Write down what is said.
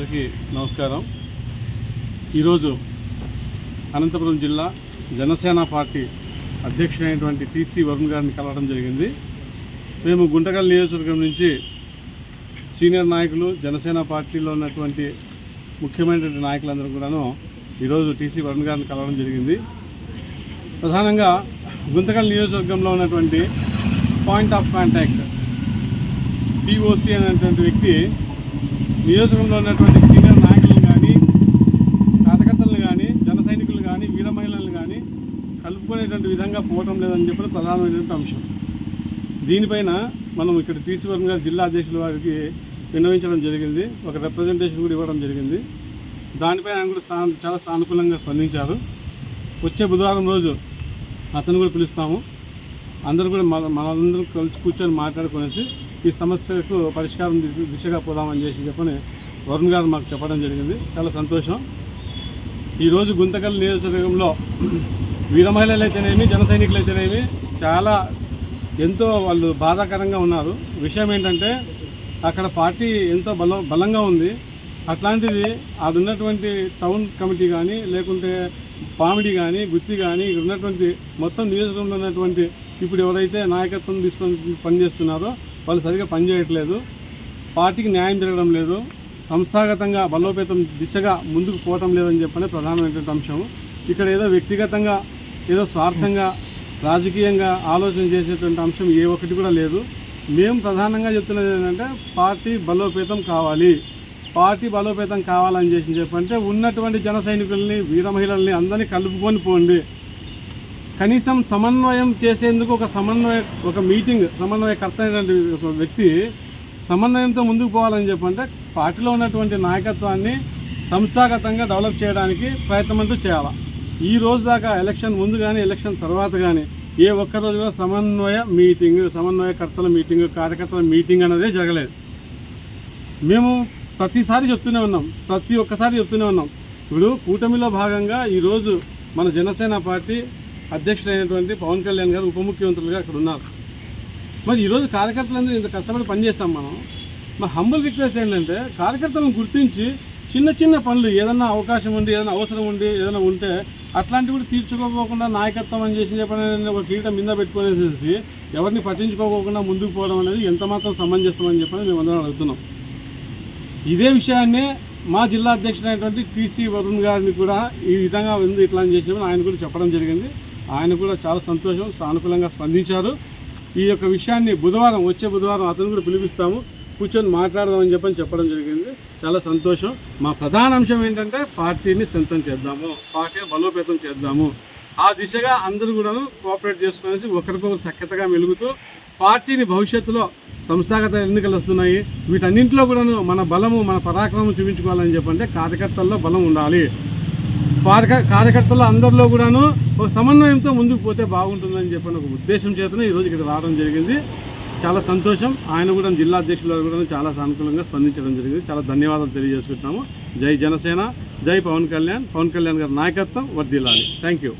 అందరికీ నమస్కారం. ఈరోజు అనంతపురం జిల్లా జనసేన పార్టీ అధ్యక్షుడైనటువంటి టీసీ వరుణ్ గారిని కలవడం జరిగింది. మేము గుంటకల్ నియోజకవర్గం నుంచి సీనియర్ నాయకులు, జనసేన పార్టీలో ఉన్నటువంటి ముఖ్యమైనటువంటి నాయకులందరూ కూడాను ఈరోజు టీసీ వరుణ్ గారిని కలవడం జరిగింది. ప్రధానంగా గుంతకల్ నియోజకవర్గంలో ఉన్నటువంటి పాయింట్ ఆఫ్ కాంటాక్ట్ పిఓసి అనేటువంటి వ్యక్తి నియోజకవర్గంలో ఉన్నటువంటి సీనియర్ నాయకులను కానీ, కార్యకర్తలను కానీ, జన సైనికులు కానీ, వీర మహిళలను కానీ కలుపుకునేటువంటి విధంగా పోవటం లేదని చెప్పి ప్రధానమైనటువంటి అంశం. దీనిపైన మనం ఇక్కడ టీసీ వరుణ్ గారు జిల్లా అధ్యక్షుల వారికి విన్నవించడం జరిగింది. ఒక రిప్రజెంటేషన్ కూడా ఇవ్వడం జరిగింది. దానిపై ఆయన కూడా చాలా సానుకూలంగా స్పందించారు. వచ్చే బుధవారం రోజు అతను కూడా పిలుస్తాము. అందరూ కూడా మనందరూ కలిసి కూర్చొని మాట్లాడుకునేసి ఈ సమస్యకు పరిష్కారం దిశగా పోదామని చెప్పని వరుణ్ గారు మాకు చెప్పడం జరిగింది. చాలా సంతోషం. ఈరోజు గుంతకల్ నియోజకవర్గంలో వీర మహిళలు అయితేనేమి, జన సైనికులు అయితేనేమి చాలా ఎంతో వాళ్ళు బాధాకరంగా ఉన్నారు. విషయం ఏంటంటే అక్కడ పార్టీ ఎంతో బలంగా ఉంది. అట్లాంటిది అది ఉన్నటువంటి టౌన్ కమిటీ కానీ, లేకుంటే పామిడి కానీ, గుత్తి కానీ, ఇక్కడ ఉన్నటువంటి మొత్తం నియోజకవర్గంలో ఉన్నటువంటి ఇప్పుడు ఎవరైతే నాయకత్వం తీసుకొని పనిచేస్తున్నారో వాళ్ళు సరిగ్గా పనిచేయట్లేదు. పార్టీకి న్యాయం జరగడం లేదు. సంస్థాగతంగా బలోపేతం దిశగా ముందుకు పోవటం లేదని చెప్పనే ప్రధానమైనటువంటి అంశం. ఇక్కడ ఏదో వ్యక్తిగతంగా, ఏదో స్వార్థంగా, రాజకీయంగా ఆలోచన చేసేటువంటి అంశం ఏ ఒక్కటి కూడా లేదు. మేము ప్రధానంగా చెప్తున్నది ఏంటంటే పార్టీ బలోపేతం కావాలి. పార్టీ బలోపేతం కావాలని చెప్పంటే ఉన్నటువంటి జన సైనికుల్ని, వీర మహిళల్ని అందరినీ కలుపుకొని పోండి. కనీసం సమన్వయం చేసేందుకు ఒక మీటింగ్ సమన్వయకర్త అయినటువంటి ఒక వ్యక్తి సమన్వయంతో ముందుకు పోవాలని చెప్పంటే పార్టీలో ఉన్నటువంటి నాయకత్వాన్ని సంస్థాగతంగా డెవలప్ చేయడానికి ప్రయత్నం అంటూ చేయాలి. ఈ రోజు దాకా ఎలక్షన్ ముందు కానీ, ఎలక్షన్ తర్వాత కానీ ఏ ఒక్కరోజు కూడా సమన్వయకర్తల మీటింగ్, కార్యకర్తల మీటింగ్ అనేది జరగలేదు. మేము ప్రతిసారి చెప్తూనే ఉన్నాం, ప్రతి ఒక్కసారి చెప్తూనే ఉన్నాం. ఇప్పుడు కూటమిలో భాగంగా ఈరోజు మన జనసేన పార్టీ అధ్యక్షుడైనటువంటి పవన్ కళ్యాణ్ గారు ఉప ముఖ్యమంత్రులుగా అక్కడ ఉన్నారు. మరి ఈరోజు కార్యకర్తలందరూ ఇంత కష్టపడి పనిచేస్తాం మనం. మా హంబుల్ రిక్వెస్ట్ ఏంటంటే కార్యకర్తలను గుర్తించి చిన్న చిన్న పనులు ఏదైనా అవకాశం ఉండి, ఏదైనా అవసరం ఉండి, ఏదైనా ఉంటే అట్లాంటివి కూడా తీర్చుకోకపోకుండా నాయకత్వం అని చెప్పని ఒక కిరీటం మీద పెట్టుకునేసేసి ఎవరిని పట్టించుకోకుండా ముందుకు పోవడం అనేది ఎంతమాత్రం సమంజసమని చెప్పని మేము అందరం అడుగుతున్నాం. ఇదే విషయాన్ని మా జిల్లా అధ్యక్షుడైనటువంటి టీసీ వరుణ్ గారిని కూడా ఈ విధంగా ఉంది ఇట్లా అని చేసినప్పుడు ఆయన కూడా చెప్పడం జరిగింది. ఆయన కూడా చాలా సంతోషం, సానుకూలంగా స్పందించారు. ఈ యొక్క విషయాన్ని వచ్చే బుధవారం అతను కూడా పిలిపిస్తాము, కూర్చొని మాట్లాడదామని చెప్పడం జరిగింది. చాలా సంతోషం. మా ప్రధాన అంశం ఏంటంటే పార్టీని స్ట్రెంథెన్ చేద్దాము, పార్టీని బలోపేతం చేద్దాము. ఆ దిశగా అందరూ కూడాను కోఆపరేట్ చేసుకునేసి ఒకరికొకరు సఖ్యతగా మెలుగుతూ పార్టీని భవిష్యత్తులో సంస్థాగత ఎన్నికలు వస్తున్నాయి, వీటన్నింటిలో కూడాను మన బలము, మన పరాక్రమం చూపించుకోవాలని చెప్పంటే కార్యకర్తల్లో బలం ఉండాలి. కార్యకర్తలు అందరిలో కూడాను ఒక సమన్వయంతో ముందుకు పోతే బాగుంటుందని చెప్పిన ఒక ఉద్దేశం చేతనే ఈరోజు ఇక్కడ రావడం జరిగింది. చాలా సంతోషం. ఆయన కూడా జిల్లా అధ్యక్షులు కూడా చాలా సానుకూలంగా స్పందించడం జరిగింది. చాలా ధన్యవాదాలు తెలియజేసుకుంటున్నాము. జై జనసేన, జై పవన్ కళ్యాణ్. పవన్ కళ్యాణ్ గారి నాయకత్వం వర్ధిల్లాలి. Thank you.